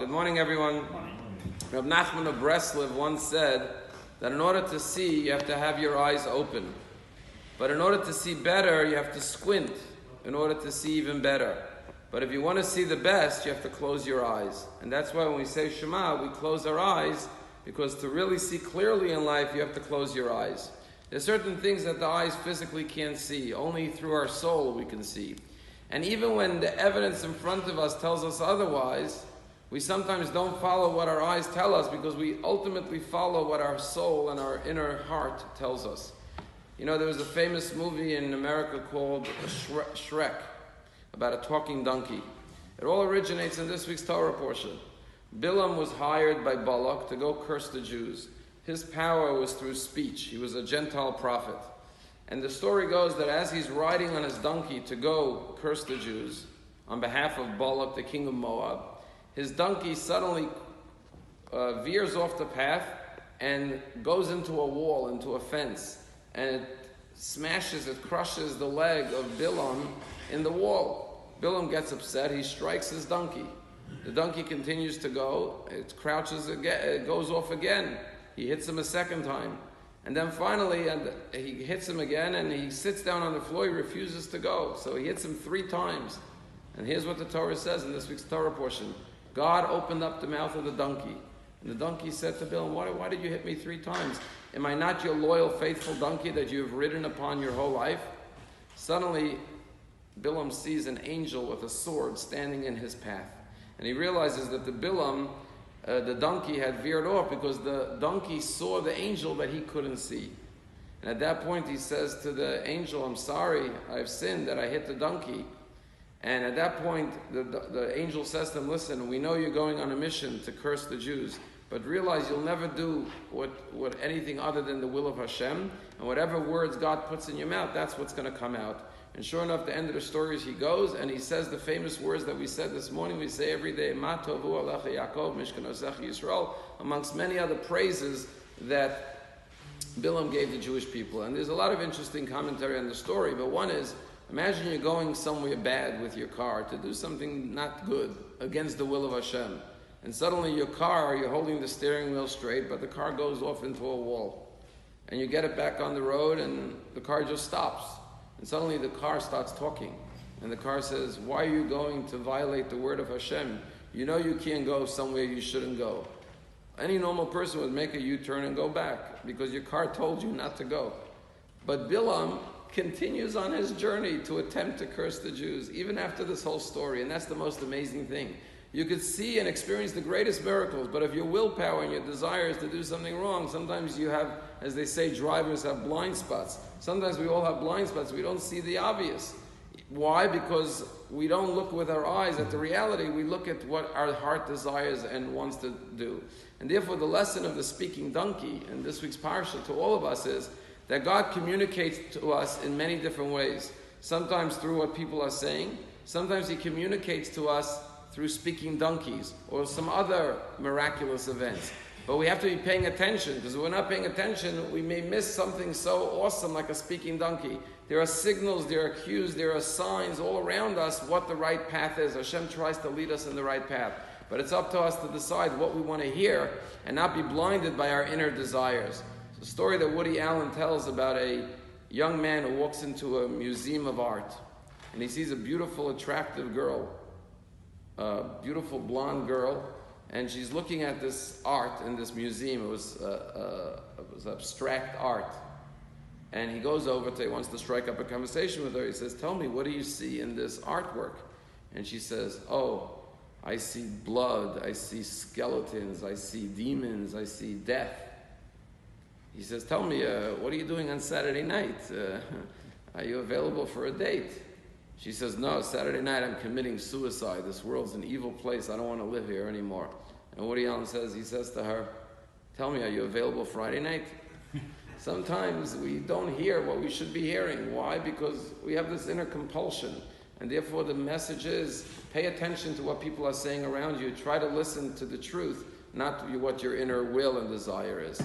Good morning, everyone. Rabbi Nachman of Breslov once said that in order to see, you have to have your eyes open. But in order to see better, you have to squint in order to see even better. But if you want to see the best, you have to close your eyes. And that's why when we say Shema, we close our eyes, because to really see clearly in life, you have to close your eyes. There's certain things that the eyes physically can't see. Only through our soul we can see. And even when the evidence in front of us tells us otherwise, we sometimes don't follow what our eyes tell us because we ultimately follow what our soul and our inner heart tells us. You know, there was a famous movie in America called Shrek, about a talking donkey. It all originates in this week's Torah portion. Bilam was hired by Balak to go curse the Jews. His power was through speech. He was a Gentile prophet. And the story goes that as he's riding on his donkey to go curse the Jews on behalf of Balak, the king of Moab, his donkey suddenly veers off the path and goes into a wall, into a fence, and it crushes the leg of Bilam in the wall. Bilam gets upset, he strikes his donkey. The donkey continues to go, it crouches again, it goes off again. He hits him a second time. And then finally, he hits him again, and he sits down on the floor, he refuses to go. So he hits him 3 times. And here's what the Torah says in this week's Torah portion. God opened up the mouth of the donkey. And the donkey said to Bilam, why did you hit me 3 times? Am I not your loyal, faithful donkey that you have ridden upon your whole life? Suddenly, Bilam sees an angel with a sword standing in his path. And he realizes that the donkey had veered off because the donkey saw the angel that he couldn't see. And at that point he says to the angel, I'm sorry, I've sinned that I hit the donkey. And at that point the angel says to him, listen, we know you're going on a mission to curse the Jews, but realize you'll never do what anything other than the will of Hashem, and whatever words God puts in your mouth, that's what's going to come out. And sure enough, the end of the story is he goes and he says the famous words that we said this morning. We say every day, Ma tovu alecha Yaakov, Mishkanosech Yisrael, amongst many other praises that Bilam gave the Jewish people. And there's a lot of interesting commentary on the story, but one is, imagine you're going somewhere bad with your car to do something not good against the will of Hashem. And suddenly you're holding the steering wheel straight, but the car goes off into a wall. And you get it back on the road and the car just stops. And suddenly the car starts talking. And the car says, why are you going to violate the word of Hashem? You know you can't go somewhere you shouldn't go. Any normal person would make a U-turn and go back because your car told you not to go. But Bilam continues on his journey to attempt to curse the Jews, even after this whole story. And that's the most amazing thing. You could see and experience the greatest miracles, but if your willpower and your desire is to do something wrong, sometimes you have, as they say, drivers have blind spots. Sometimes we all have blind spots. We don't see the obvious. Why? Because we don't look with our eyes at the reality. We look at what our heart desires and wants to do. And therefore, the lesson of the speaking donkey in this week's parsha to all of us is that God communicates to us in many different ways. Sometimes through what people are saying. Sometimes He communicates to us through speaking donkeys or some other miraculous events. But we have to be paying attention, because if we're not paying attention, we may miss something so awesome like a speaking donkey. There are signals, there are cues, there are signs all around us what the right path is. Hashem tries to lead us in the right path. But it's up to us to decide what we want to hear and not be blinded by our inner desires. It's a story that Woody Allen tells about a young man who walks into a museum of art. And he sees a beautiful, attractive girl, a beautiful blonde girl, and she's looking at this art in this museum. It was abstract art. And he goes over to, he wants to strike up a conversation with her. He says, tell me, what do you see in this artwork? And she says, oh, I see blood, I see skeletons, I see demons, I see death. He says, tell me, what are you doing on Saturday night? Are you available for a date? She says, no, Saturday night I'm committing suicide. This world's an evil place. I don't want to live here anymore. And Woody Allen says, he says to her, tell me, are you available Friday night? Sometimes we don't hear what we should be hearing. Why? Because we have this inner compulsion. And therefore the message is, pay attention to what people are saying around you. Try to listen to the truth, not what your inner will and desire is.